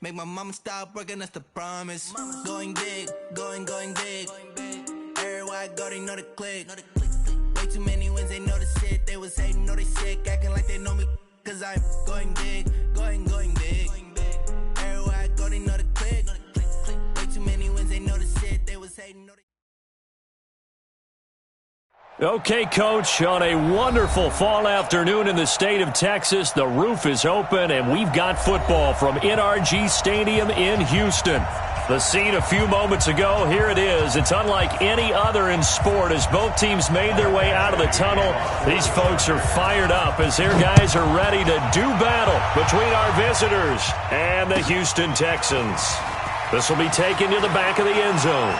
Make my mama stop working, that's the promise. Going big, going big. Everywhere I go, they know the click. Way too many wins, they know the shit. They was hating, know they sick, acting like they know me. Cause I'm going big, going big. Everywhere I go, they know the click. Way too many wins, they know the shit. They was hating, know they. Okay, Coach, on a wonderful fall afternoon in the state of Texas, the roof is open, and we've got football from NRG Stadium in Houston. The scene a few moments ago, here it is. It's unlike any other in sport as both teams made their way out of the tunnel. These folks are fired up as their guys are ready to do battle between our visitors and the Houston Texans. This will be taken to the back of the end zone.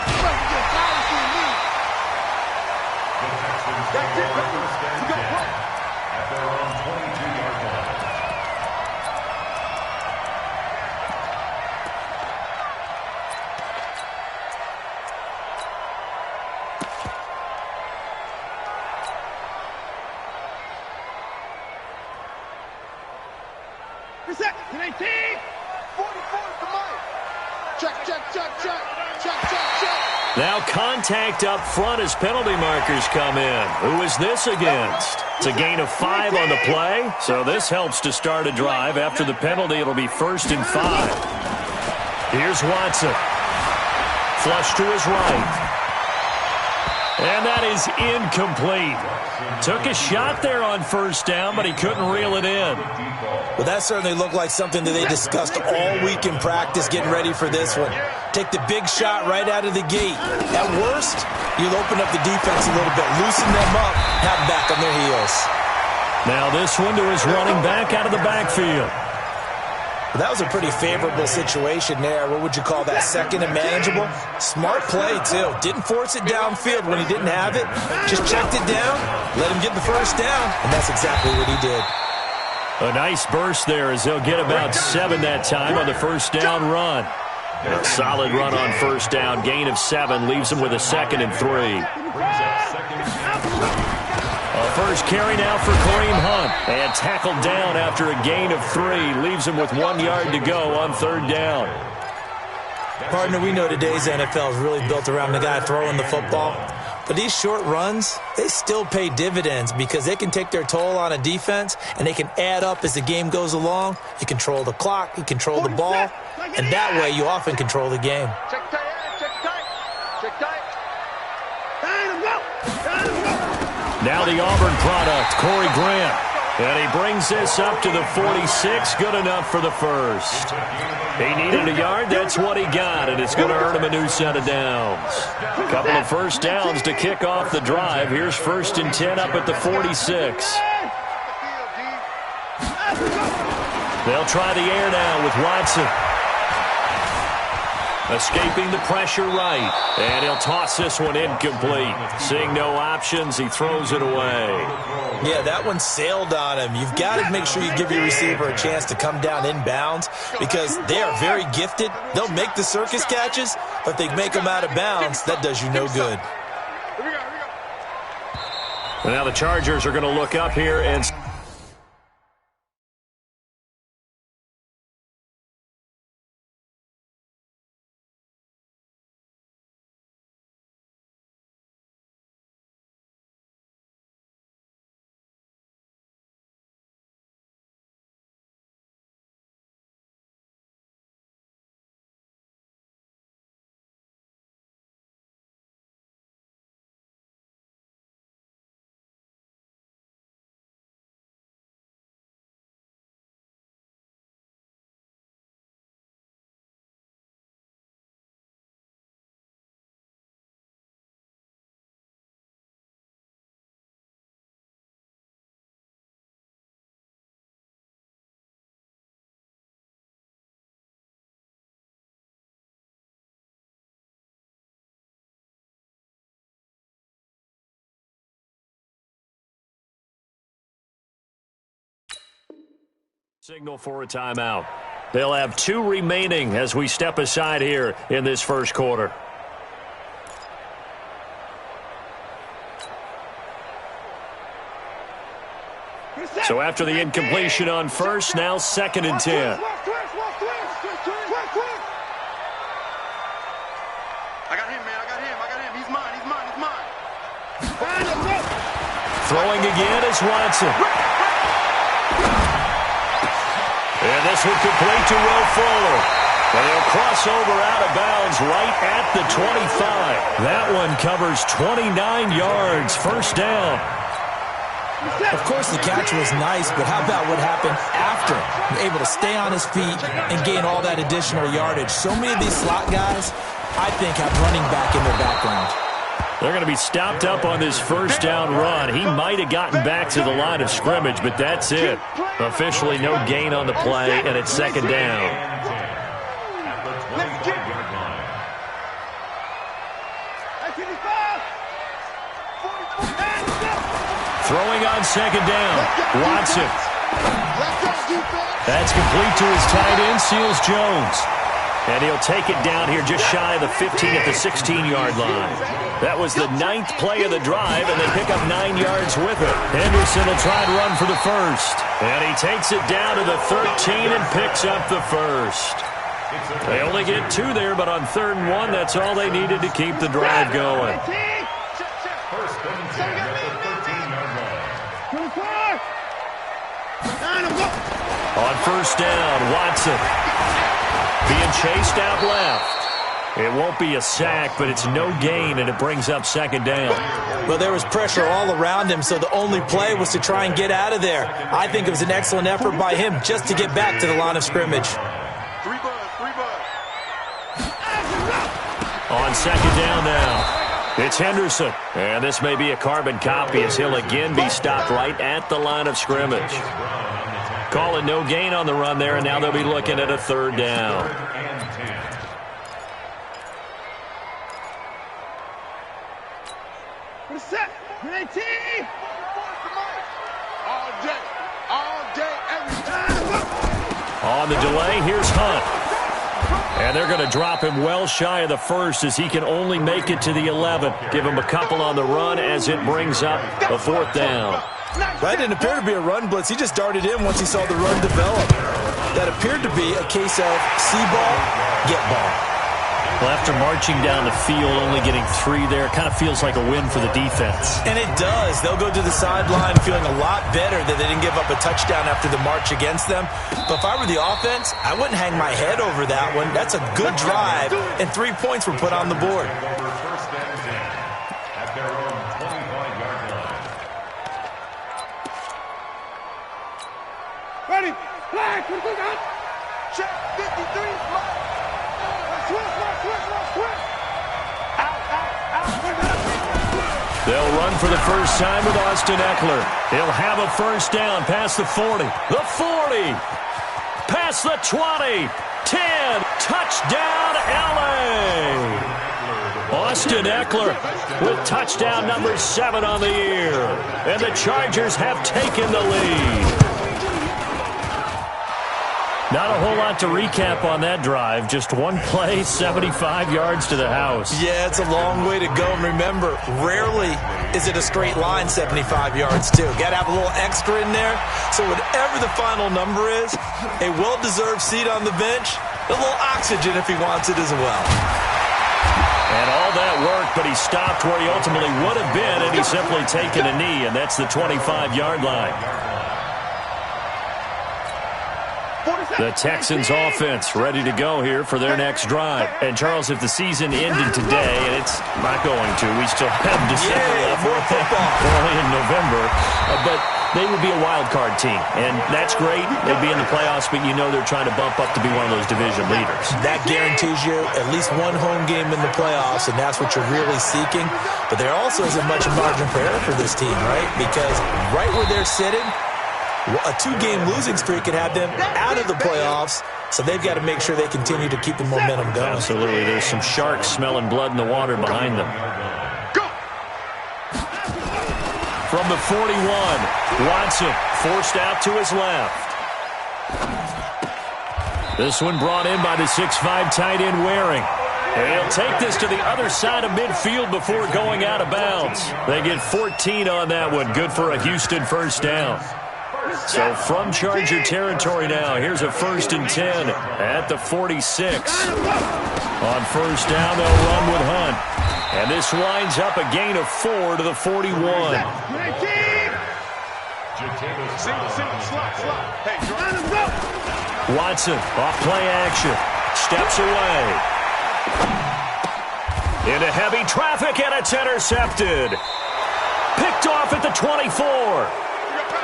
Now contact up front as penalty markers come in. Who is this against? It's a gain of 5 on the play, so this helps to start a drive. After the penalty, it'll be 1st and 5. Here's Watson. Flush to his right. And that is incomplete. Took a shot there on 1st down, but he couldn't reel it in. Well, that certainly looked like something that they discussed all week in practice getting ready for this one. Take the big shot right out of the gate. At worst, you'll open up the defense a little bit, loosen them up, have them back on their heels. Now this one to his running back out of the backfield. Well, that was a pretty favorable situation there. What would you call that, second and manageable? Smart play, too. Didn't force it downfield when he didn't have it. Just checked it down, let him get the 1st down, and that's exactly what he did. A nice burst there as they'll get about 7 that time on the 1st down run. A solid run on 1st down. Gain of 7 leaves him with a 2nd and 3. A first carry now for Kareem Hunt. And tackled down after a gain of 3. Leaves him with 1 yard to go on 3rd down. Partner, we know today's NFL is really built around the guy throwing the football. But these short runs, they still pay dividends because they can take their toll on a defense and they can add up as the game goes along. You control the clock, you control the ball, and that way you often control the game. Now the Auburn product, Corey Grant. And he brings this up to the 46, good enough for the 1st. He needed a yard, that's what he got, and it's going to earn him a new set of downs. A couple of 1st downs to kick off the drive. Here's 1st and 10 up at the 46. They'll try the air now with Watson. Escaping the pressure right. And he'll toss this one incomplete. Seeing no options, he throws it away. Yeah, that one sailed on him. You've got to make sure you give your receiver a chance to come down inbounds because they are very gifted. They'll make the circus catches, but if they make them out of bounds, that does you no good. And now the Chargers are going to look up here and... Signal for a timeout. They'll have 2 remaining as we step aside here in this 1st quarter. So after the incompletion on 1st, now 2nd and 10. I got him, man. I got him. He's mine. Throwing again is Watson. And this one complete to Will Fuller. And he'll cross over out of bounds right at the 25. That one covers 29 yards. First down. Of course, the catch was nice, but how about what happened after? Able to stay on his feet and gain all that additional yardage. So many of these slot guys, I think, have running back in their background. They're going to be stopped up on this first down run. He might have gotten back to the line of scrimmage, but that's it. Officially no gain on the play, and it's second down. Throwing on second down. Watson. That's complete to his tight end, Seals Jones. And he'll take it down here just shy of the 15 at the 16-yard line. That was the 9th play of the drive, and they pick up 9 yards with it. Henderson will try to run for the first. And he takes it down to the 13 and picks up the first. They only get 2 there, but on 3rd and 1, that's all they needed to keep the drive going. On first down, Watson being chased out left. It won't be a sack, but it's no gain, and it brings up second down. Well, there was pressure all around him, so the only play was to try and get out of there. I think it was an excellent effort by him just to get back to the line of scrimmage. On second down now, it's Henderson. And this may be a carbon copy as he'll again be stopped right at the line of scrimmage. Calling no gain on the run there, and now they'll be looking at a 3rd down. Set. All day, every time. On the delay, here's Hunt. And they're going to drop him well shy of the first as he can only make it to the 11. Give him a couple on the run as it brings up a 4th down. That didn't appear to be a run blitz. He just darted in once he saw the run develop. That appeared to be a case of see ball, get ball. Well, after marching down the field, only getting 3 there, it kind of feels like a win for the defense. And it does. They'll go to the sideline feeling a lot better that they didn't give up a touchdown after the march against them. But if I were the offense, I wouldn't hang my head over that one. That's a good drive, and 3 points were put on the board. Ready? Flag! Check 53. They'll run for the first time with Austin Eckler. He'll have a first down past the 40. The 40. Past the 20. 10. Touchdown, L.A. Austin Eckler with touchdown number 7 on the year. And the Chargers have taken the lead. Not a whole lot to recap on that drive. Just 1 play, 75 yards to the house. Yeah, it's a long way to go. And remember, rarely is it a straight line 75 yards, too. Got to have a little extra in there. So whatever the final number is, a well-deserved seat on the bench, a little oxygen if he wants it as well. And all that work, but he stopped where he ultimately would have been, and he's simply taken a knee, and that's the 25-yard line. The Texans offense ready to go here for their next drive. And, Charles, if the season ended today, and it's not going to, we still have December left. We're only in November. But they would be a wild card team. And that's great. They'd be in the playoffs, but you know they're trying to bump up to be one of those division leaders. That guarantees you at least 1 home game in the playoffs, and that's what you're really seeking. But there also isn't much margin for error for this team, right? Because right where they're sitting, a 2-game losing streak could have them out of the playoffs, so they've got to make sure they continue to keep the momentum going. Absolutely. There's some sharks smelling blood in the water behind them. From the 41, Watson forced out to his left. This one brought in by the 6'5" tight end Waring. And he'll take this to the other side of midfield before going out of bounds. They get 14 on that one. Good for a Houston first down. So from Charger territory now, here's a 1st and 10 at the 46. On first down, they'll run with Hunt. And this winds up a gain of 4 to the 41. Watson off play action. Steps away. Into heavy traffic, and it's intercepted. Picked off at the 24.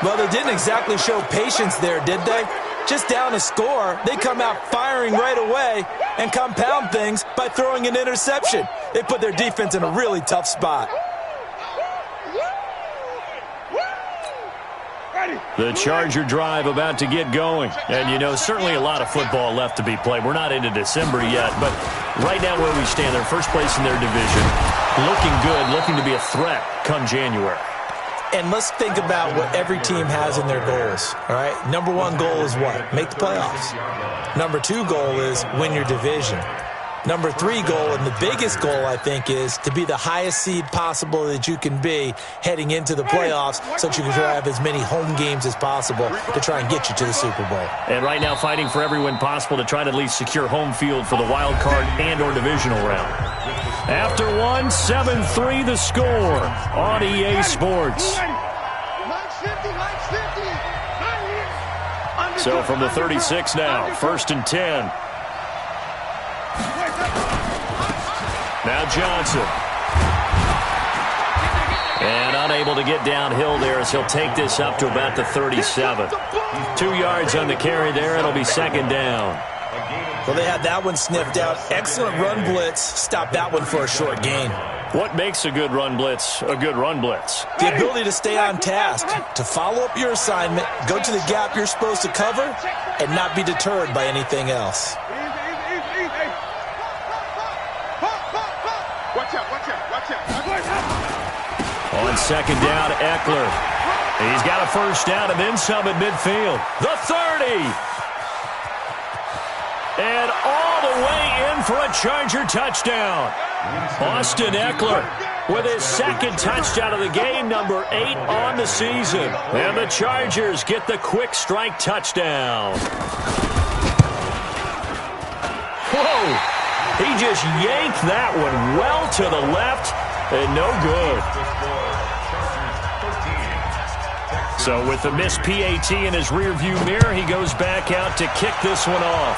Well, they didn't exactly show patience there, did they? Just down a score, they come out firing right away and compound things by throwing an interception. They put their defense in a really tough spot. The Charger drive about to get going. And, you know, certainly a lot of football left to be played. We're not into December yet, but right now where we stand, they're first place in their division. Looking good, looking to be a threat come January. And let's think about what every team has in their goals, all right? Number one goal is what? Make the playoffs. Number two goal is win your division. Number three goal, and the biggest goal, I think, is to be the highest seed possible that you can be heading into the playoffs so that you can have as many home games as possible to try and get you to the Super Bowl. And right now fighting for every win possible to try to at least secure home field for the wild card and or divisional round. After one, 7-3 the score on EA Sports. So from the 36 now, 1st and 10. Now Johnson. And unable to get downhill there as he'll take this up to about the 37. 2 yards on the carry there. It'll be 2nd down. Well, they had that one sniffed out. Excellent run blitz. Stop that one for a short gain. What makes a good run blitz a good run blitz? The ability to stay on task, to follow up your assignment, go to the gap you're supposed to cover, and not be deterred by anything else. On 2nd down, Eckler. He's got a 1st down and then some at midfield. The 30. And all the way in for a Charger touchdown. Austin Eckler with his 2nd touchdown of the game, number 8 on the season. And the Chargers get the quick strike touchdown. Whoa! He just yanked that one well to the left and no good. So with the missed PAT in his rearview mirror, he goes back out to kick this one off.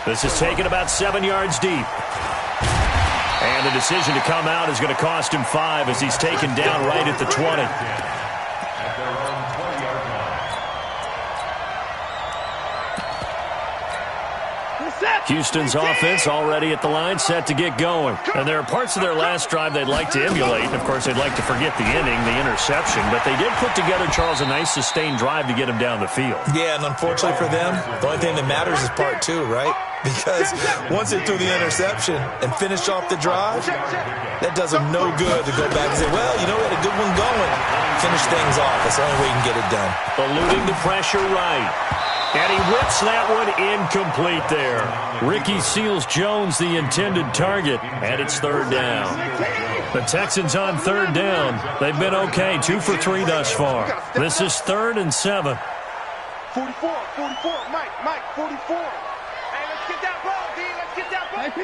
This is taken about 7 yards deep. And the decision to come out is going to cost him 5 as he's taken down right at the 20. Houston's offense already at the line, set to get going. And there are parts of their last drive they'd like to emulate. And, of course, they'd like to forget the inning, the interception. But they did put together, Charles, a nice sustained drive to get him down the field. Yeah, and unfortunately for them, the only thing that matters is part 2, right? Because once they threw the interception and finished off the drive, that does them no good to go back and say, well, you know, we had a good one going. Finish things off. That's the only way you can get it done. Eluding the pressure right. And he whips that one incomplete there. Ricky Seals-Jones, the intended target, and it's 3rd down. The Texans on 3rd down. They've been okay, 2 for 3 thus far. This is 3rd and 7. 44, Mike, 44. Hey, let's get that ball, D. Let's get that ball. 59.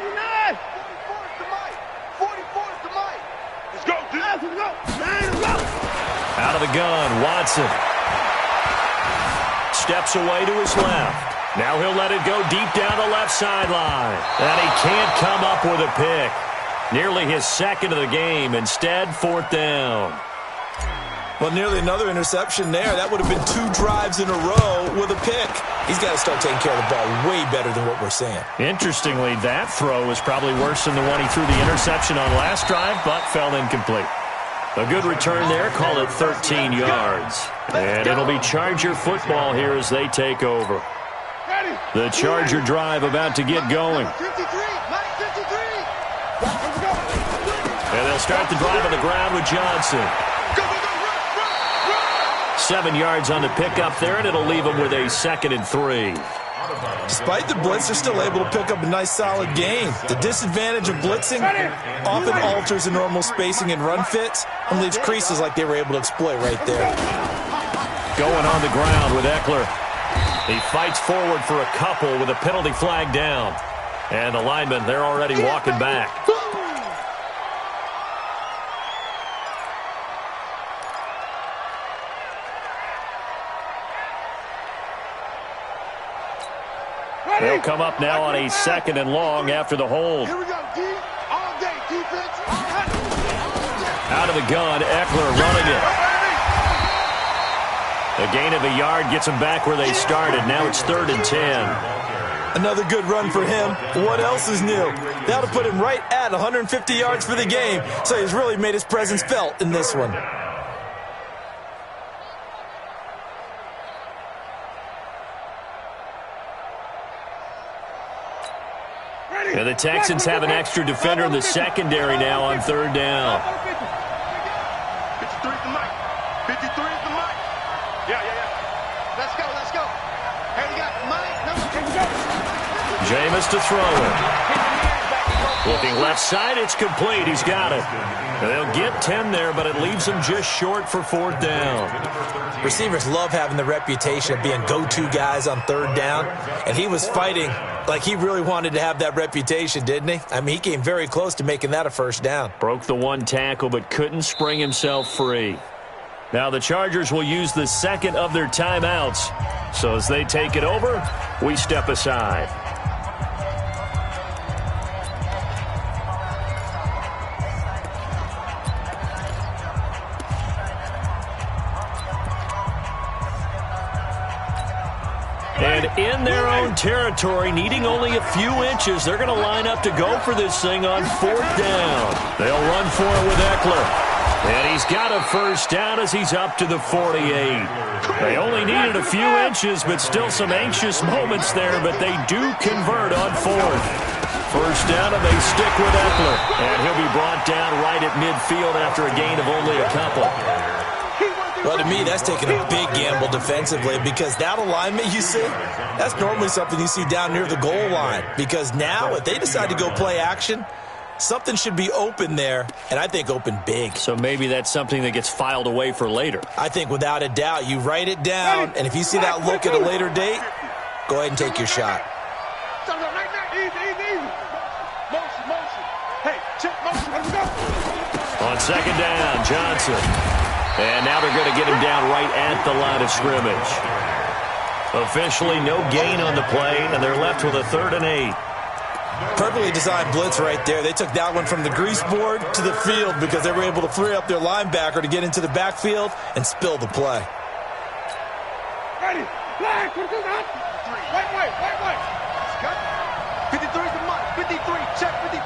44 is the Mike. 44 is the Mike. Let's go, D. Let's go. Let's go. Out of the gun, Watson. Steps away to his left. Now he'll let it go deep down the left sideline. And he can't come up with a pick. Nearly his 2nd of the game. Instead, 4th down. Well, nearly another interception there. That would have been 2 drives in a row with a pick. He's got to start taking care of the ball way better than what we're seeing. Interestingly, that throw was probably worse than the one he threw the interception on last drive, but fell incomplete. A good return there, call it 13 yards. And it'll be Charger football here as they take over. The Charger drive about to get going. And they'll start the drive on the ground with Johnson. 7 yards on the pickup there, and it'll leave them with a 2nd and 3. Despite the blitz, they're still able to pick up a nice, solid gain. The disadvantage of blitzing often alters the normal spacing and run fits and leaves creases like they were able to exploit right there. Going on the ground with Eckler. He fights forward for a couple with a penalty flag down. And the linemen, they're already walking back. They'll come up now on a 2nd and long after the hold. Here we go, D. All day, defense. Out of the gun, Eckler running it. A gain of a yard gets them back where they started. Now it's 3rd and 10. Another good run for him. What else is new? That'll put him right at 150 yards for the game, so he's really made his presence felt in this one. And the Texans have an extra defender in the secondary now on 3rd down. 53 is the mic. 53 is the mic. Yeah. Let's go. Hey, you got Mike. Here we go. Jameis to throw it. Looking left side, it's complete. He's got it. They'll get 10 there, but it leaves them just short for 4th down. Receivers love having the reputation of being go-to guys on 3rd down, and he was fighting like he really wanted to have that reputation, didn't he? I mean, he came very close to making that a 1st down. Broke the 1 tackle, but couldn't spring himself free. Now the Chargers will use the 2nd of their timeouts. So as they take it over, we step aside. And in their own territory, needing only a few inches, they're going to line up to go for this thing on 4th down. They'll run for it with Eckler. And he's got a 1st down as he's up to the 48. They only needed a few inches, but still some anxious moments there, but they do convert on 4th. 1st down, and they stick with Eckler. And he'll be brought down right at midfield after a gain of only a couple. Well, to me, that's taking a big gamble defensively because that alignment you see, that's normally something you see down near the goal line. Because now, if they decide to go play action, something should be open there, and I think open big. So maybe that's something that gets filed away for later. I think without a doubt, you write it down, and if you see that look at a later date, go ahead and take your shot. Easy. Motion. Hey, check motion. Let's go. On 2nd down, Johnson. And now they're going to get him down right at the line of scrimmage. Officially no gain on the play, and they're left with a 3rd and 8. Perfectly designed blitz right there. They took that one from the grease board to the field because they were able to free up their linebacker to get into the backfield and spill the play. Ready. Flag. Wait. 53 is the mark. 53. Check 53.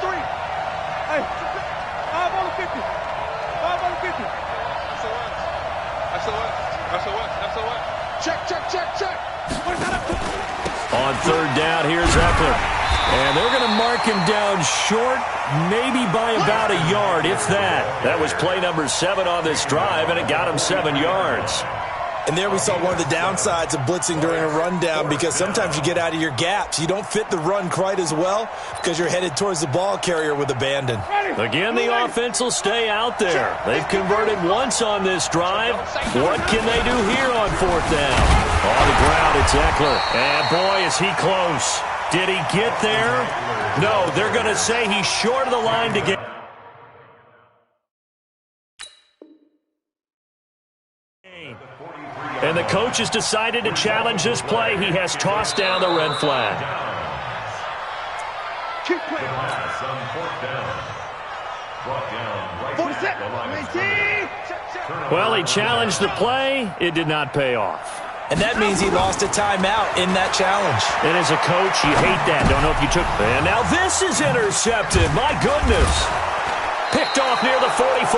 Hey. 5 on the 50. 5 on the 50. SOS. Check. Where's that up to? On 3rd down, here's Eckler. And they're going to mark him down short, maybe by about a yard, if that. That was play number 7 on this drive, and it got him 7 yards. And there we saw one of the downsides of blitzing during a rundown because sometimes you get out of your gaps. You don't fit the run quite as well because you're headed towards the ball carrier with abandon. Again, the offense will stay out there. They've converted once on this drive. What can they do here on 4th down? On the ground, it's Eckler. And boy, is he close. Did he get there? No, they're going to say he's short of the line to get. And the coach has decided to challenge this play. He has tossed down the red flag. Keep playing. 47. Well, he challenged the play. It did not pay off. And that means he lost a timeout in that challenge. And as a coach, you hate that. Don't know if you took. And now this is intercepted. My goodness. Picked off near the 44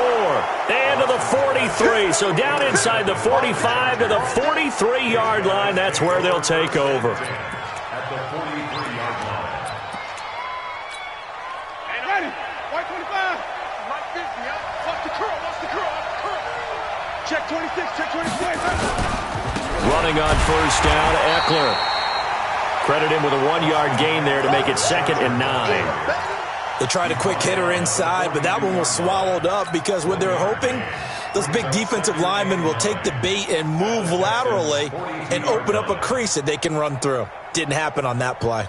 and to the 43. So down inside the 45 to the 43-yard line. That's where they'll take over. At the 43-yard line. And ready. White 25. Right 50. Watch the curl. Check 26. Check 26. Running on 1st down, Eckler. Credit him with a 1-yard gain there to make it 2nd and 9. They tried a quick hitter inside, but that one was swallowed up because what they're hoping, those big defensive linemen will take the bait and move laterally and open up a crease that they can run through. Didn't happen on that play.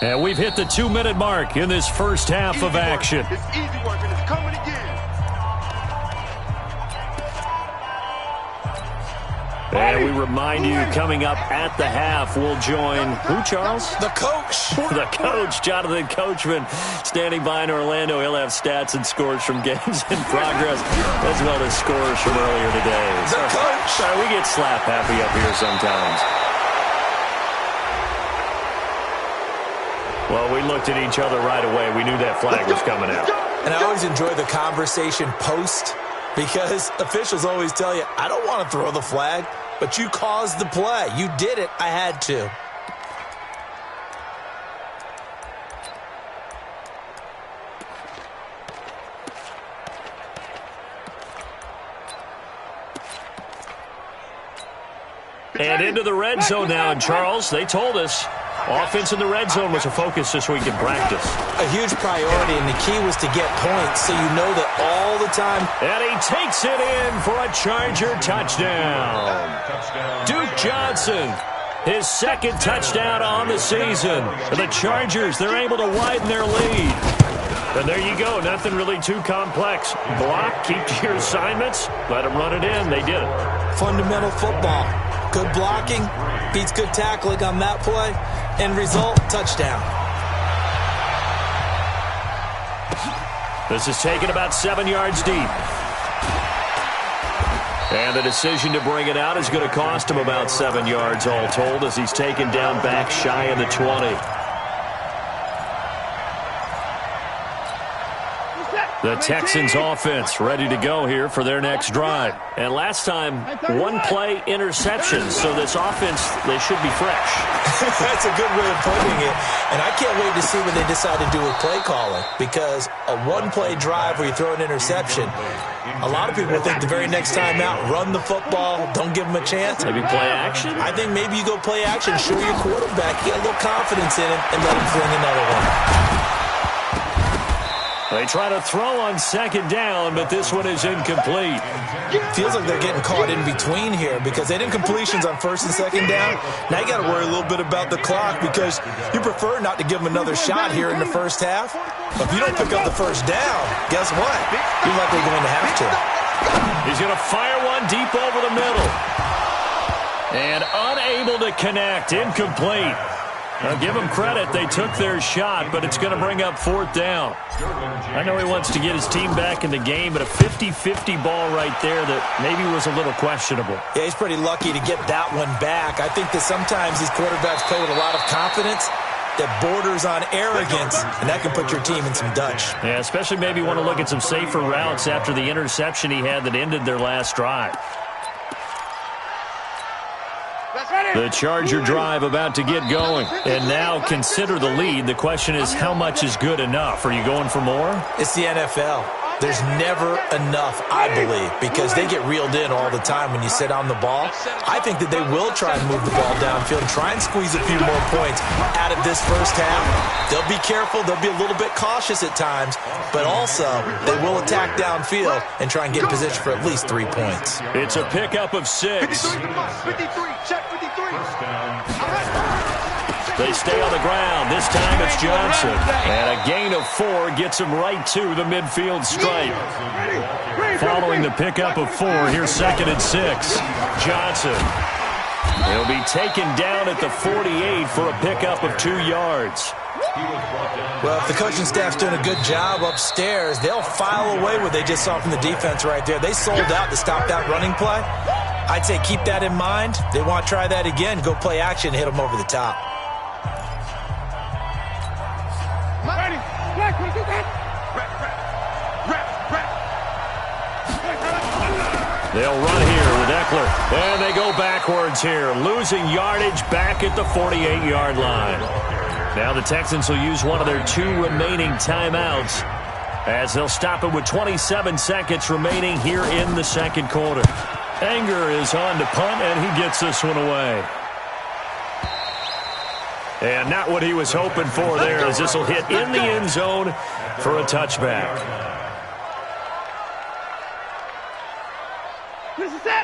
And we've hit the 2-minute mark in this first half of action. It's easy work, and it's coming again. And we remind you, coming up at the half, we'll join who, Charles? The coach. The coach, Jonathan Coachman, standing by in Orlando. He'll have stats and scores from games in progress, as well as scores from earlier today. The coach. Sorry, we get slap happy up here sometimes. Well, we looked at each other right away. We knew that flag was coming out. And I always enjoy the conversation post, because officials always tell you, I don't want to throw the flag, but you caused the play. You did it. I had to. And into the red zone now. And Charles, they told us offense in the red zone was a focus this week in practice. A huge priority, and the key was to get points so you know that all the time. And he takes it in for a Charger touchdown. Duke Johnson, his second touchdown on the season. And the Chargers, they're able to widen their lead. And there you go. Nothing really too complex. Block, keep to your assignments, let them run it in. They did it. Fundamental football. Good blocking beats good tackling on that play. End result, touchdown. This is taken about 7 yards deep. And the decision to bring it out is going to cost him about 7 yards all told, as he's taken down back shy of the 20. The Texans offense ready to go here for their next drive. And last time, one-play interception. So this offense, they should be fresh. That's a good way of putting it. And I can't wait to see what they decide to do with play calling, because a one-play drive where you throw an interception, a lot of people think the very next time out, run the football, don't give them a chance. Maybe play action? I think maybe you go play action, show your quarterback, get a little confidence in him, and let him fling another one. They try to throw on second down, but this one is incomplete. Feels like they're getting caught in between here, because they did incompletions on first and second down. Now you got to worry a little bit about the clock, because you prefer not to give them another shot here in the first half. But if you don't pick up the first down, guess what? You're likely going to have to. He's going to fire one deep over the middle. And unable to connect, incomplete. Now, give them credit. They took their shot, but it's going to bring up fourth down. I know he wants to get his team back in the game, but a 50-50 ball right there that maybe was a little questionable. Yeah, he's pretty lucky to get that one back. I think that sometimes these quarterbacks play with a lot of confidence that borders on arrogance, and that can put your team in some Dutch. Yeah, especially maybe want to look at some safer routes after the interception he had that ended their last drive. The Charger drive about to get going. And now consider the lead. The question is, how much is good enough? Are you going for more? It's the NFL. There's never enough, I believe, because they get reeled in all the time when you sit on the ball. I think that they will try and move the ball downfield, try and squeeze a few more points out of this first half. They'll be careful. They'll be a little bit cautious at times, but also they will attack downfield and try and get in position for at least 3 points. It's a pickup of 6. 53, check 53. They stay on the ground. This time it's Johnson. And a gain of 4 gets him right to the midfield stripe. Following the pickup of 4, here's 2nd and 6. Johnson. He'll be taken down at the 48 for a pickup of 2 yards. Well, if the coaching staff's doing a good job upstairs, they'll file away what they just saw from the defense right there. They sold out to stop that running play. I'd say keep that in mind. They want to try that again. Go play action, hit them over the top. They'll run here with Eckler. And they go backwards here, losing yardage back at the 48-yard line. Now the Texans will use one of their 2 remaining timeouts, as they'll stop it with 27 seconds remaining here in the second quarter. Anger is on to punt, and he gets this one away. And not what he was hoping for there, as this will hit in the end zone for a touchback.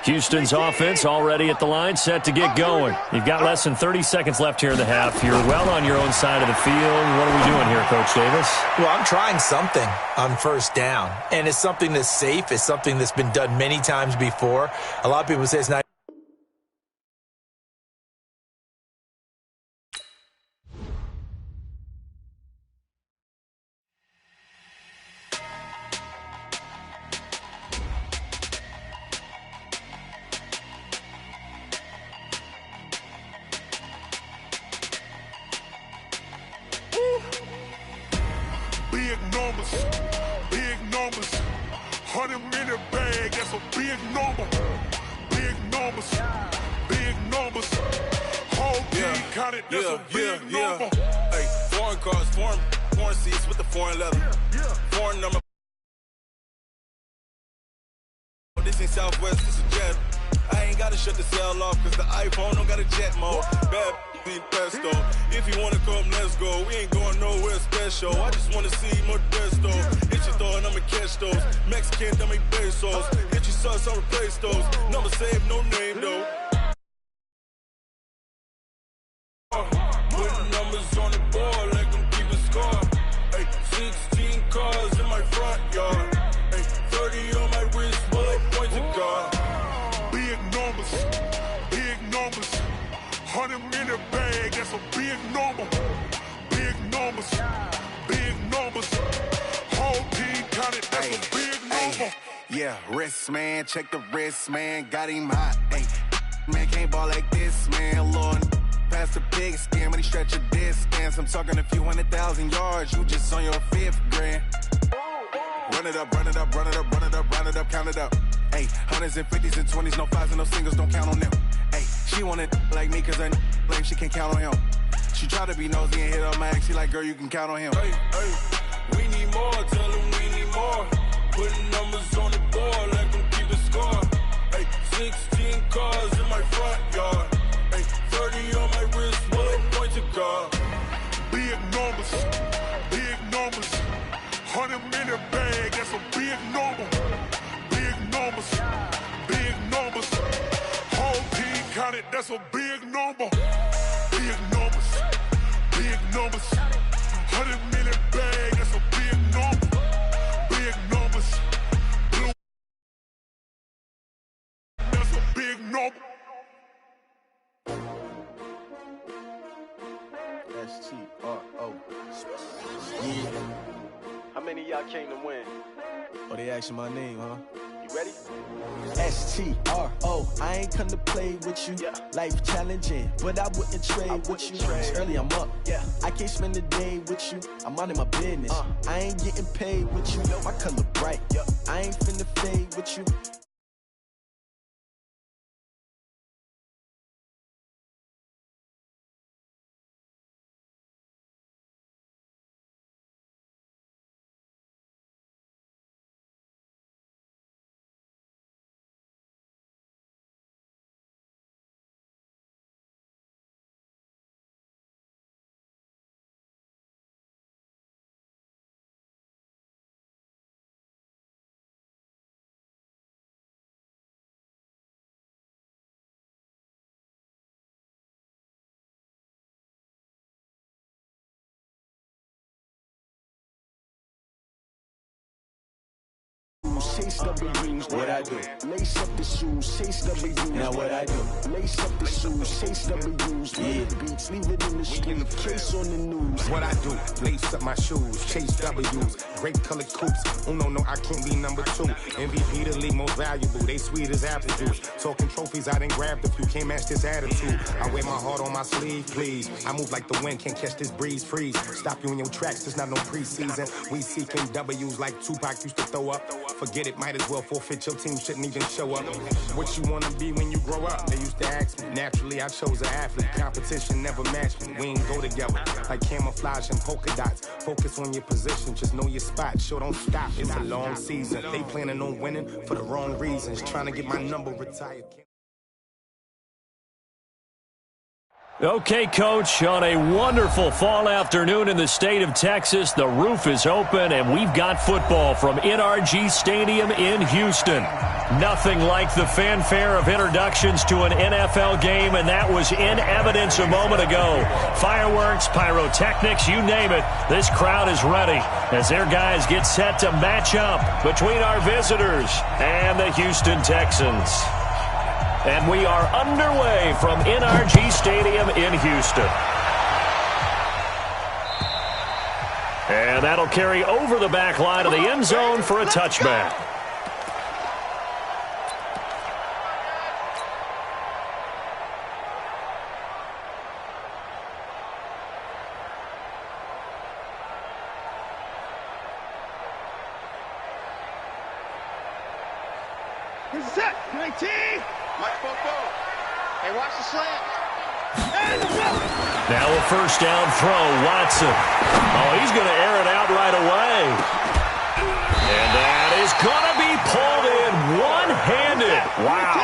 Houston's offense already at the line, set to get going. You've got less than 30 seconds left here in the half. You're well on your own side of the field. What are we doing here, Coach Davis? Well, I'm trying something on first down, and it's something that's safe. It's something that's been done many times before. A lot of people say it's not. Big numbers, 100 minute bag, that's a big number. Big numbers, whole team counted, that's a big number. Hey, foreign cars, foreign seats with the foreign leather. Foreign number. This ain't Southwest, this is jet. I ain't gotta shut the cell off, cause the iPhone don't got a jet mode. Bad be pesto. If you wanna come, let's go. We ain't going nowhere special. I just wanna see Modesto. Hit your throw and I'ma catch those. Mexican, dummy pesos. Hit your sauce, I'll replace those. Number saved, no name though. Putting numbers on the board, like them keep a score. Hey, 16 cars in my front yard. Hey, 30 on my wrist, bullet points to God. Big numbers, 100 minute bag, that's a big number. Big numbers, whole team counted, that's a big number. Yeah, wrist man, check the wrist man, got him hot. Ay, man can't ball like this, man. Lord, past the big skin, but he stretch a distance. I'm talking a few 100,000 yards, you just on your 5th grand. Run it up, count it up. Ay, hundreds and 50s and 20s, no 5s and no singles, don't count on them. Ay, she want it like me, cause her like she can't count on him. She try to be nosy and hit her max, she like, girl, you can count on him. Hey, we need more, tell them we need more. Putting numbers on the board, like them keep a score. Hey, 16 cars in my front yard. Hey, 30 on my wrist, bullet point to God. Big numbers, 100 minute bag, that's a big number. Big numbers, whole team counted, that's a big number. Big numbers, 100 minute bag, that's a big number. Big numbers, blue, that's a big number. S-T-R-O. Yeah. How many of y'all came to win? Oh, they asking my name, huh? You ready? S-T-R-O. I ain't come to play with you. Yeah. Life challenging, but I wouldn't trade with you. It's early, I'm up. Yeah. I can't spend the day with you. I'm out in my business. I ain't getting paid with you. My color bright. Yeah. I ain't finna fade with you. Chase W's, what I do? Lace up the shoes, chase W's. Now what I do? Lace up the shoes, chase W's. Yeah. Beats, leave it in the street, case on the news. What I do, lace up my shoes, chase W's, great colored coops. No, I can't be number 2. MVP the league most valuable, they sweet as apple juice. Talking trophies, I done grabbed a few, can't match this attitude. I wear my heart on my sleeve, please. I move like the wind, can't catch this breeze, freeze. Stop you in your tracks, there's not no preseason. We seeking W's like Tupac used to throw up. Forget it, might as well forfeit, your team shouldn't even show up. What you wanna be when you grow up? They used to ask me. Naturally, I chose an athlete. Competition never matched me. We ain't go together like camouflage and polka dots. Focus on your position, just know your spot. Sure, don't stop. It's a long season. They planning on winning for the wrong reasons. Trying to get my number retired. Okay, Coach, on a wonderful fall afternoon in the state of Texas, the roof is open, and we've got football from NRG Stadium in Houston. Nothing like the fanfare of introductions to an NFL game, and that was in evidence a moment ago. Fireworks, pyrotechnics, you name it, this crowd is ready as their guys get set to match up between our visitors and the Houston Texans. And we are underway from NRG Stadium in Houston. And that'll carry over the back line of the end zone for a touchback. Set, 19. Mike Bobo. Hey, watch the slant. Now a first down throw, Watson. Oh, he's going to air it out right away. And that is going to be pulled in one-handed. Wow.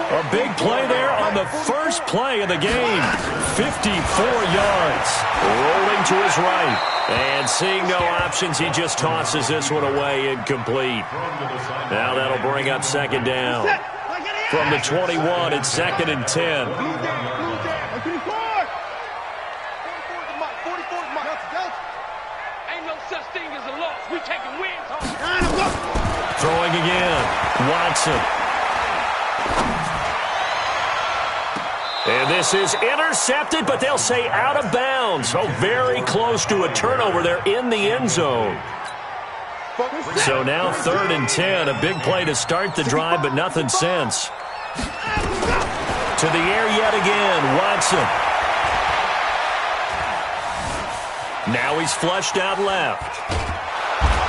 A big play there on the first play of the game. 54 yards. Rolling to his right. And seeing no options, he just tosses this one away incomplete. Now that'll bring up second down. From the 21, it's 2nd and 10. Ain't no such thing as a loss. We taking wins home. Throwing again. Watson. And this is intercepted, but they'll say out of bounds. So very close to a turnover there in the end zone. So now 3rd and 10. A big play to start the drive, but nothing since. To the air yet again, Watson. Now he's flushed out left.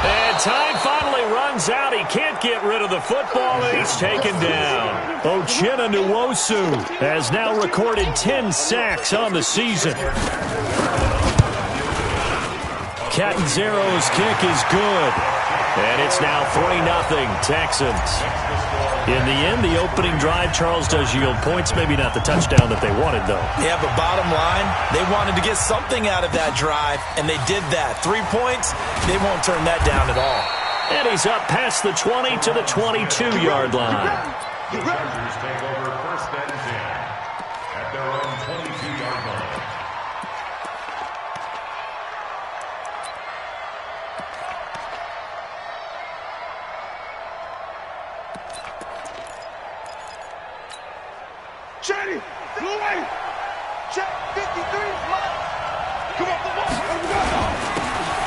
And time finally runs out. He can't get rid of the football, and he's taken down. Uchenna Nwosu has now recorded 10 sacks on the season. Catanzaro's kick is good. And it's now 3-0 Texans. In the end, the opening drive, Charles, does yield points. Maybe not the touchdown that they wanted, though. Yeah, but bottom line, they wanted to get something out of that drive, and they did that. 3 points, they won't turn that down at all. And he's up past the 20 to the 22-yard line. The Chargers take over 1st and 10 at their own 22-yard line. Chatty, blue way. Check 53. Come on, come on.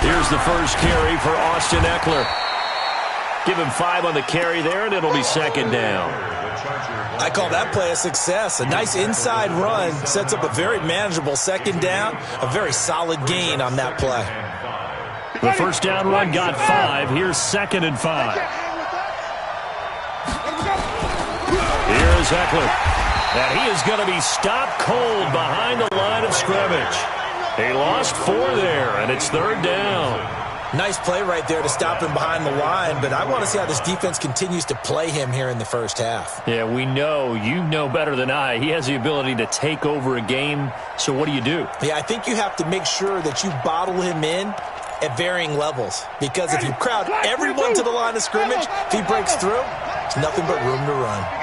Here's the first carry for Austin Eckler. Give him 5 on the carry there, and it'll be 2nd down. I call that play a success. A nice inside run sets up a very manageable 2nd down. A very solid gain on that play. The first down run got 5. Here's 2nd and 5. Here's Eckler. And he is going to be stopped cold behind the line of scrimmage. He lost 4 there, and it's 3rd down. Nice play right there to stop him behind the line, but I want to see how this defense continues to play him here in the first half. Yeah, we know. You know better than I. He has the ability to take over a game, so what do you do? Yeah, I think you have to make sure that you bottle him in at varying levels, because if you crowd everyone to the line of scrimmage, if he breaks through, there's nothing but room to run.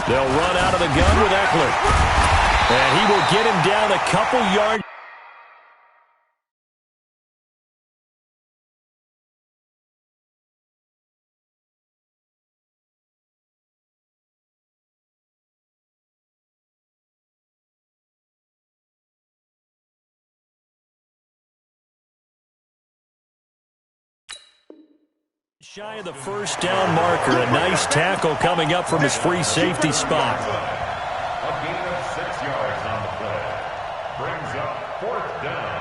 They'll run out of the gun with Eckler. And he will get him down a couple yards. Shy of the first down marker. A nice tackle coming up from his free safety spot. A gain of 6 yards on the play. Brings up 4th down.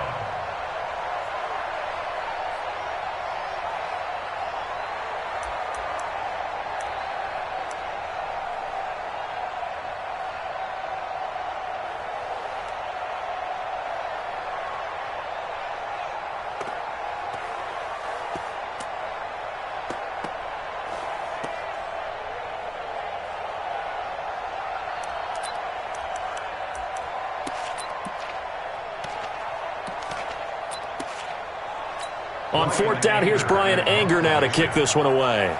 On fourth down, here's Brian Anger now to kick this one away.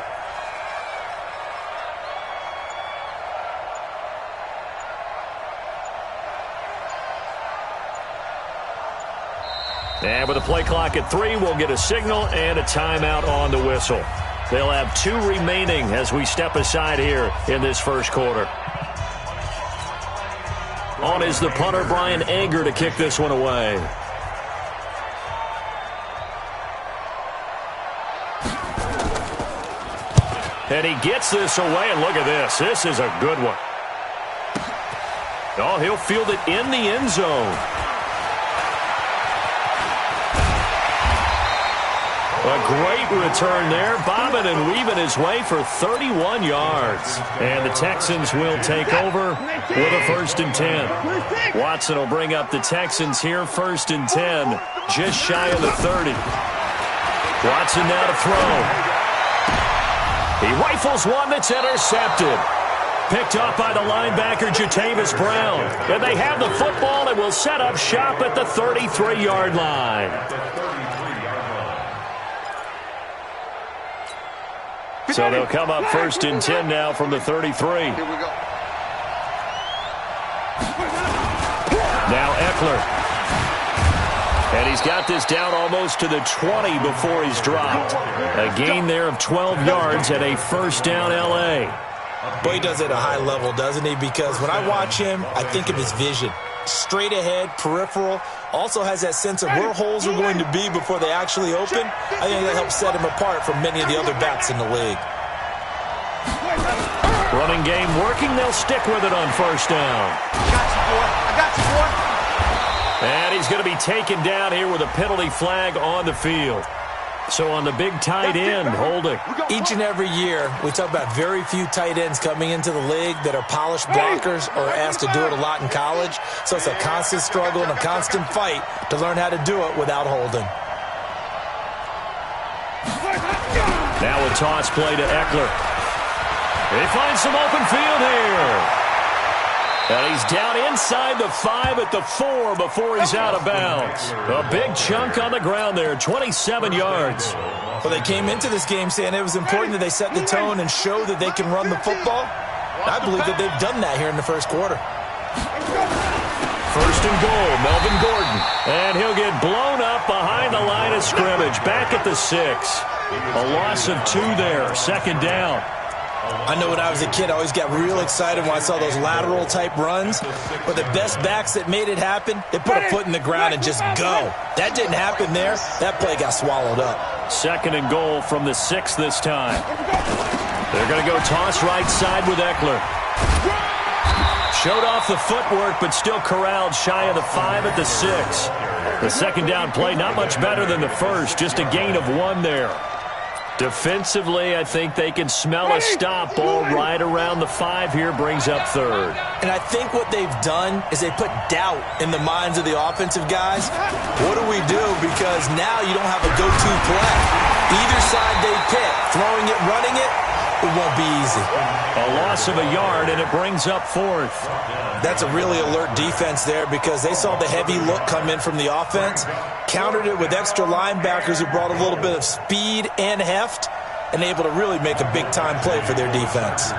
And with the play clock at 3, we'll get a signal and a timeout on the whistle. They'll have 2 remaining as we step aside here in this first quarter. On is the punter, Brian Anger, to kick this one away. And he gets this away, and look at this. This is a good one. Oh, he'll field it in the end zone. A great return there, bobbing and weaving his way for 31 yards. And the Texans will take over with a 1st and 10. Watson will bring up the Texans here, 1st and 10, just shy of the 30. Watson now to throw. He rifles one that's intercepted. Picked off by the linebacker, Jatavis Brown. And they have the football and will set up shop at the 33-yard line. So they'll come up 1st and 10 now from the 33. Here we go. Now Eckler. And he's got this down almost to the 20 before he's dropped. A gain there of 12 yards and a 1st down L.A. Boy, he does it at a high level, doesn't he? Because when I watch him, I think of his vision. Straight ahead, peripheral. Also has that sense of where holes are going to be before they actually open. I think that helps set him apart from many of the other backs in the league. Running game working. They'll stick with it on 1st down. I got you, boy. I got you, boy. And he's going to be taken down here with a penalty flag on the field. So on the big tight end, holding. Each and every year, we talk about very few tight ends coming into the league that are polished blockers or asked to do it a lot in college. So it's a constant struggle and a constant fight to learn how to do it without holding. Now a toss play to Eckler. He finds some open field here. And he's down inside the 5 at the 4 before he's out of bounds. A big chunk on the ground there, 27 yards. Well, they came into this game saying it was important that they set the tone and show that they can run the football. I believe that they've done that here in the first quarter. 1st and goal, Melvin Gordon. And he'll get blown up behind the line of scrimmage, back at the 6. A loss of 2 there, 2nd down. I know when I was a kid, I always got real excited when I saw those lateral-type runs. But the best backs that made it happen, they put a foot in the ground and just go. That didn't happen there. That play got swallowed up. 2nd and goal from the 6 this time. They're going to go toss right side with Eckler. Showed off the footwork, but still corralled shy of the 5 at the 6. The 2nd down play, not much better than the first, just a gain of 1 there. Defensively, I think they can smell a stop. Ball right around the 5 here, brings up 3rd. And I think what they've done is they put doubt in the minds of the offensive guys. What do we do? Because now you don't have a go-to play. Either side they pick, throwing it, running it, it won't be easy. A loss of a yard, and it brings up 4th. That's a really alert defense there because they saw the heavy look come in from the offense, countered it with extra linebackers who brought a little bit of speed and heft, and able to really make a big-time play for their defense.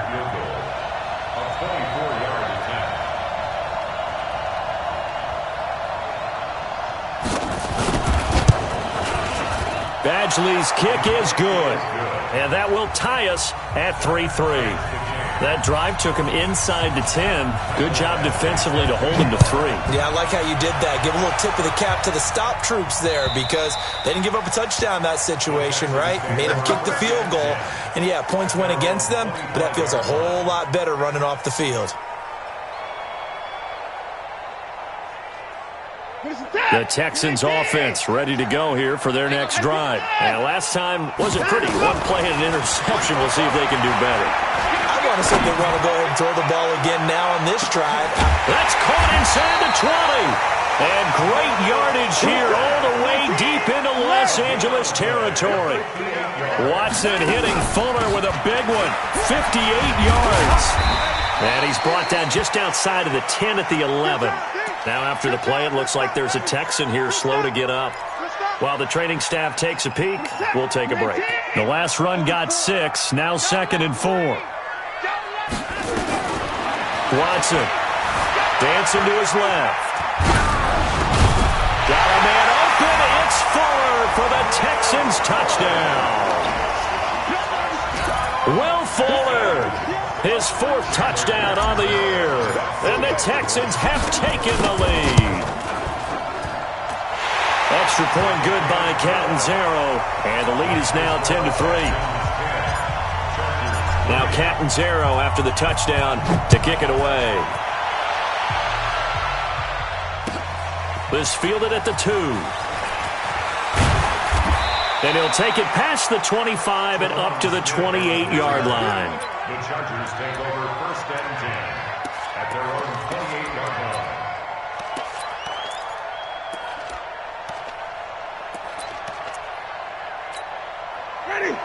Badgley's kick is good, and that will tie us at 3-3. That drive took him inside the 10. Good job defensively to hold him to 3. Yeah, I like how you did that. Give a little tip of the cap to the stop troops there because they didn't give up a touchdown in that situation, right? Made them kick the field goal. And, yeah, points went against them, but that feels a whole lot better running off the field. The Texans offense ready to go here for their next drive. And last time wasn't pretty. 1 play and an interception. We'll see if they can do better. I want to see if they want to go ahead and throw the ball again now on this drive. That's caught inside the 20. And great yardage here all the way deep into Los Angeles territory. Watson hitting Fuller with a big one. 58 yards. And he's brought down just outside of the 10 at the 11. Now after the play, it looks like there's a Texan here slow to get up. While the training staff takes a peek, we'll take a break. The last run got 6, now 2nd and 4. Watson dancing to his left. Got a man open. It's Fuller for the Texans touchdown. Will Fuller, his 4th touchdown on the year. And the Texans have taken the lead. Extra point good by Catanzaro. And the lead is now 10-3. Now Catanzaro after the touchdown to kick it away. This fielded at the 2. And he'll take it past the 25 and up to the 28-yard line. The Chargers take over 1st and 10 at their own 28-yard line.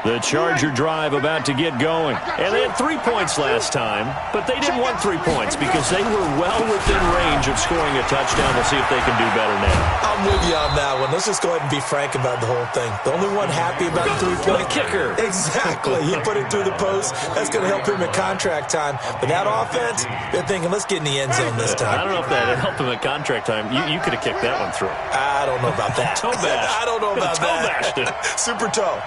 The Charger drive about to get going. And they had 3 points last time, but they didn't want 3 points because they were well within range of scoring a touchdown. We'll see if they can do better now. I'm with you on that one. Let's just go ahead and be frank about the whole thing. The only one happy about the 3-point kicker. Exactly. He put it through the post. That's going to help him at contract time. But that offense, they're thinking, let's get in the end zone this time. I don't know if that helped him at contract time. You could have kicked that one through. I don't know about that. Toe bash. I don't know about that. Toe bashed it. Super toe.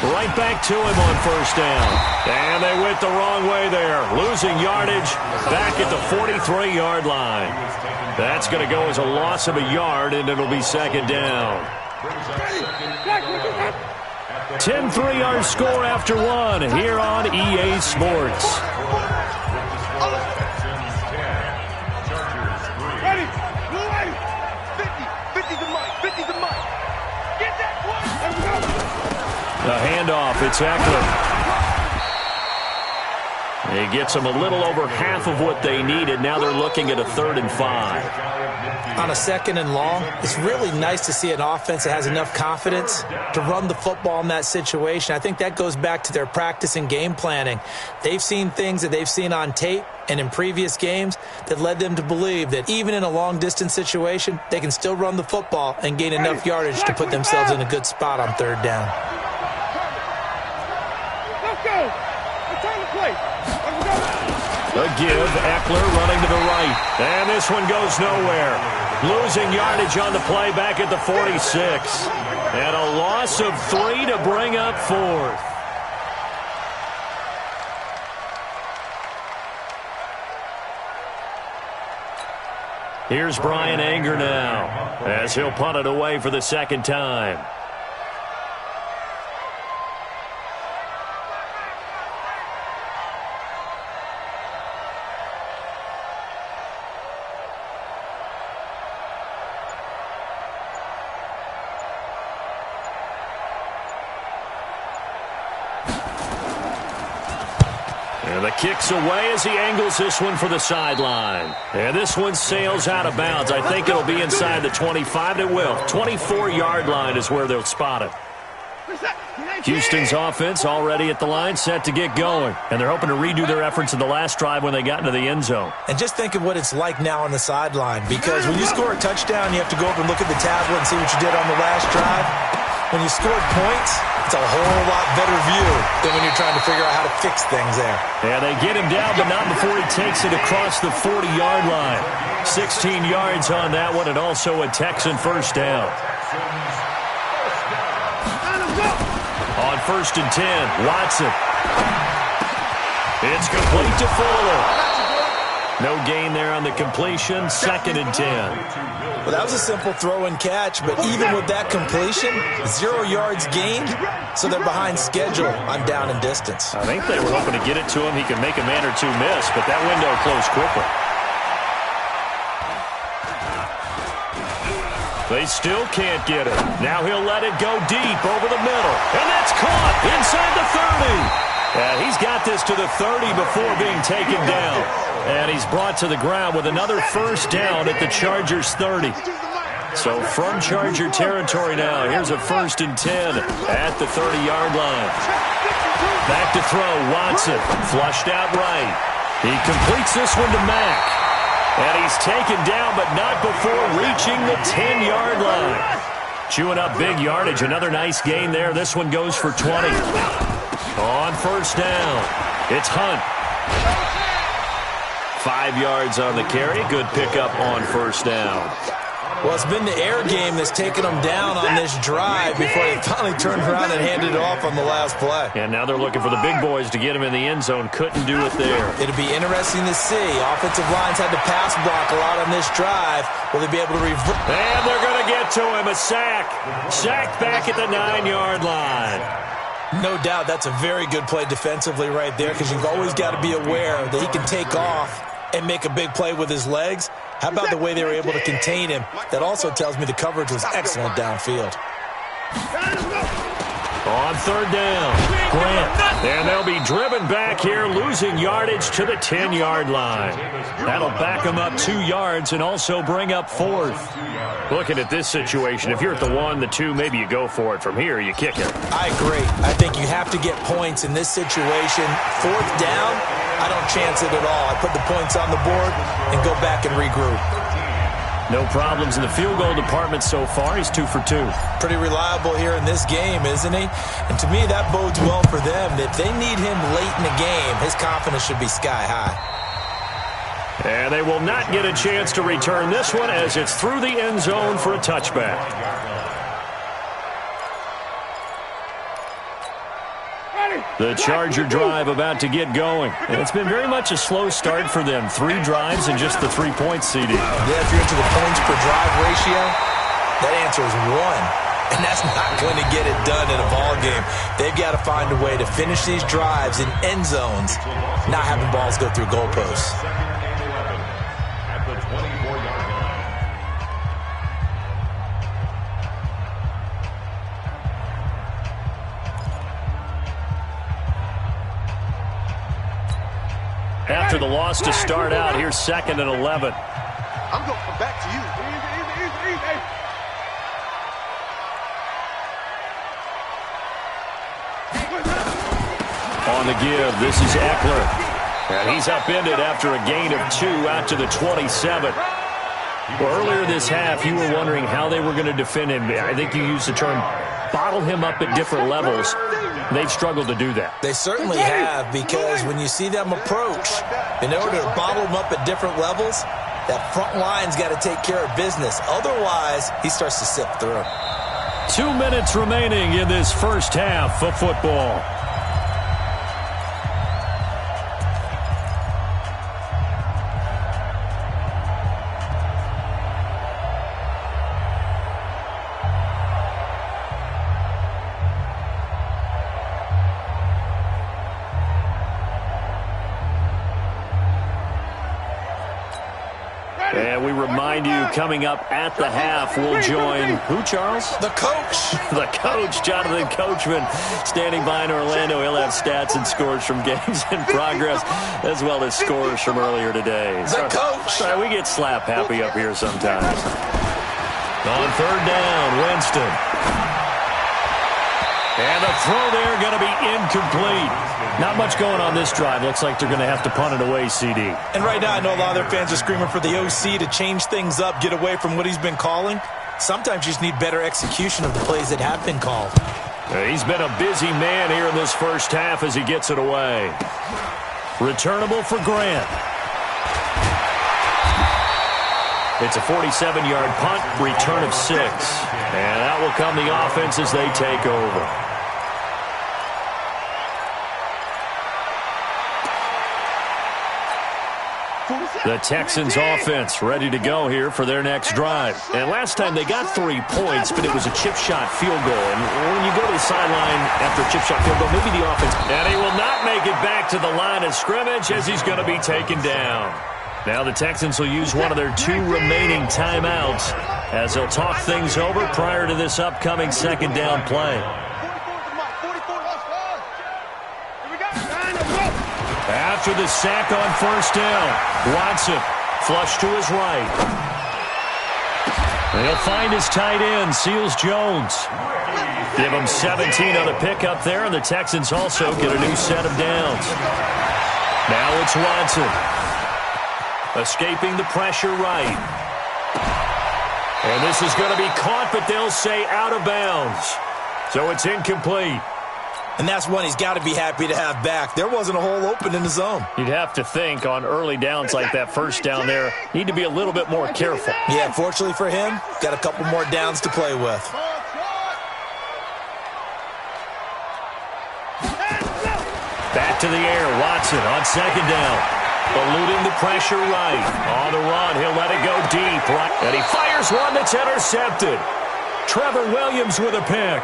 Right back to him on 1st down. And they went the wrong way there. Losing yardage back at the 43-yard line. That's going to go as a loss of a yard, and it'll be 2nd down. 10-3 our score after 1 here on EA Sports. Ready? 50 to Mike. 50 to Mike. Get that one. The handoff, it's Eckler. He gets them a little over half of what they needed. Now they're looking at a 3rd and 5. On a 2nd and long, it's really nice to see an offense that has enough confidence to run the football in that situation. I think that goes back to their practice and game planning. They've seen things that they've seen on tape and in previous games that led them to believe that even in a long-distance situation, they can still run the football and gain enough yardage to put themselves in a good spot on 3rd down. The give, Eckler running to the right. And this one goes nowhere. Losing yardage on the play back at the 46. And a loss of 3 to bring up 4th. Here's Brian Anger now as he'll punt it away for the 2nd time. And the kick's away as he angles this one for the sideline. And this one sails out of bounds. I think it'll be inside the 25. It will. 24-yard line is where they'll spot it. Houston's offense already at the line, set to get going. And they're hoping to redo their efforts in the last drive when they got into the end zone. And just think of what it's like now on the sideline. Because when you score a touchdown, you have to go up and look at the tablet and see what you did on the last drive. When you scored points, it's a whole lot better view than when you're trying to figure out how to fix things there. Yeah, they get him down, but not before he takes it across the 40-yard line. 16 yards on that one, and also a Texan 1st down. On 1st and 10, Watson. It's complete to Fuller. No gain there on the completion, 2nd and 10. Well, that was a simple throw and catch, but even with that completion, 0 yards gained, so they're behind schedule on down and distance. I think they were hoping to get it to him. He could make a man or two miss, but that window closed quickly. They still can't get it. Now he'll let it go deep over the middle, and that's caught inside the 30. And he's got this to the 30 before being taken down. And he's brought to the ground with another 1st down at the Chargers 30. So from Charger territory now, here's a 1st and 10 at the 30-yard line. Back to throw, Watson, flushed out right. He completes this one to Mack. And he's taken down, but not before reaching the 10-yard line. Chewing up big yardage. Another nice gain there. This one goes for 20. On first down, it's Hunt. 5 yards on the carry. Good pickup on first down. Well, it's been the air game that's taken them down on this drive before they finally turned around and handed it off on the last play. And now they're looking for the big boys to get him in the end zone. Couldn't do it there. It'll be interesting to see. Offensive lines had to pass block a lot on this drive. Will they be able to reverse? And they're going to get to him. A sack. Sacked back at the 9-yard line. No doubt that's a very good play defensively right there, because you've always got to be aware that he can take off and make a big play with his legs. How about the way they were able to contain him? That also tells me the coverage was excellent downfield. On third down, Grant. And they'll be driven back here, losing yardage to the 10-yard line. That'll back them up 2 yards and also bring up fourth. Looking at this situation, if you're at the 1, the 2, maybe you go for it. From here, you kick it. I agree. I think you have to get points in this situation. Fourth down, I don't chance it at all. I put the points on the board and go back and regroup. No problems in the field goal department so far. He's 2 for 2. Pretty reliable here in this game, isn't he? And to me, that bodes well for them. If they need him late in the game, his confidence should be sky high. And they will not get a chance to return this one as it's through the end zone for a touchback. The Charger drive about to get going. And it's been very much a slow start for them. 3 drives and just the 3 points, CD. Yeah, if you're into the points per drive ratio, that answer is 1. And that's not going to get it done in a ball game. They've got to find a way to finish these drives in end zones, not having balls go through goalposts. At the 24-yard line. After the loss to start out, here's 2nd and 11. I'm going to come back to you. Easy. On the give, this is Eckler. And he's upended after a gain of 2 out to the 27. Well, earlier this half, you were wondering how they were going to defend him. I think you used the term bottle him up at different levels. They've struggled to do that. They certainly have, because when you see them approach, in order to bottle them up at different levels, that front line's got to take care of business. Otherwise, he starts to sift through. 2 minutes remaining in this first half of football. And we remind you, coming up at the half, we'll join who, Charles? The coach. The coach, Jonathan Coachman, standing by in Orlando. He'll have stats and scores from games in progress, as well as scores from earlier today. The coach. Sorry, we get slap happy up here sometimes. On third down, Winston. And the throw there going to be incomplete. Not much going on this drive. Looks like they're going to have to punt it away, CD. And right now I know a lot of their fans are screaming for the OC to change things up, get away from what he's been calling. Sometimes you just need better execution of the plays that have been called. He's been a busy man here in this first half as he gets it away. Returnable for Grant. It's a 47-yard punt, return of 6. And that will come the offense as they take over. The Texans offense ready to go here for their next drive. And last time they got 3 points, but it was a chip shot field goal. And when you go to the sideline after a chip shot field goal, maybe the offense. And he will not make it back to the line of scrimmage as he's going to be taken down. Now the Texans will use one of their 2 remaining timeouts as they'll talk things over prior to this upcoming 2nd down play. After the sack on first down, Watson flush to his right. And he'll find his tight end, Seals Jones. Give him 17 on the pickup there, and the Texans also get a new set of downs. Now it's Watson. Escaping the pressure right. And this is going to be caught, but they'll say out of bounds. So it's incomplete. And that's one he's got to be happy to have back. There wasn't a hole open in the zone. You'd have to think on early downs like that first down there, need to be a little bit more careful. Yeah, fortunately for him, got a couple more downs to play with. Back to the air, Watson on second down. Eluding the pressure right. On the run, he'll let it go deep. Right. And he fires one that's intercepted. Trevor Williams with a pick.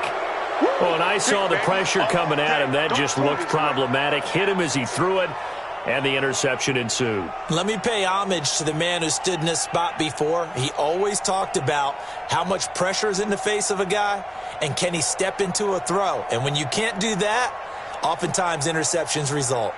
Oh, and I saw the pressure coming at him. That just looked problematic. Hit him as he threw it, and the interception ensued. Let me pay homage to the man who stood in this spot before. He always talked about how much pressure is in the face of a guy, and can he step into a throw. And when you can't do that, oftentimes interceptions result.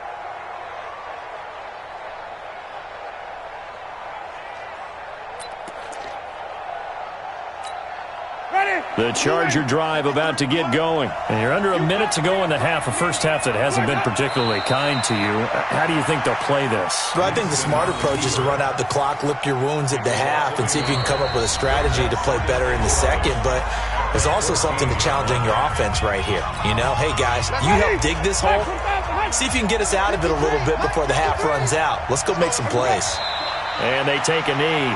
The Charger drive about to get going. And you're under a minute to go in the half, a first half that hasn't been particularly kind to you. How do you think they'll play this? Well, I think the smart approach is to run out the clock, lick your wounds at the half, and see if you can come up with a strategy to play better in the second. But there's also something to challenging your offense right here. You know, hey, guys, you help dig this hole. See if you can get us out of it a little bit before the half runs out. Let's go make some plays. And they take a knee.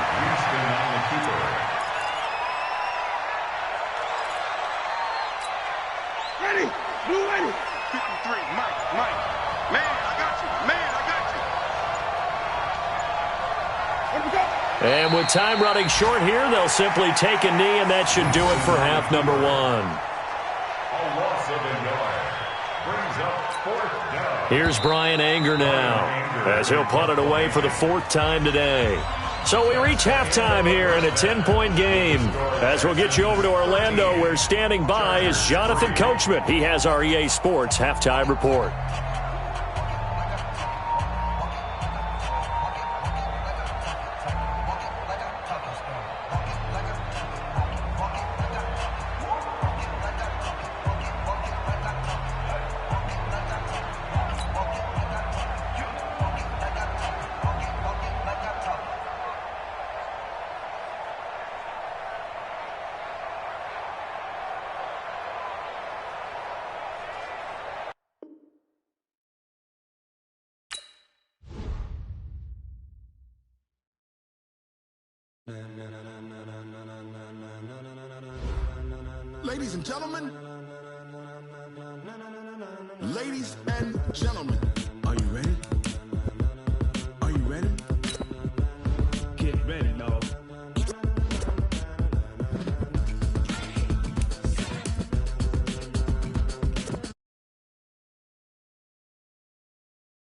And with time running short here, they'll simply take a knee, and that should do it for half number one. A loss of a yard. Brings up 4th down. Here's Brian Anger now, as he'll punt it away for the 4th time today. So we reach halftime here in a 10-point game. As we'll get you over to Orlando, where standing by is Jonathan Coachman. He has our EA Sports halftime report. Ladies and gentlemen,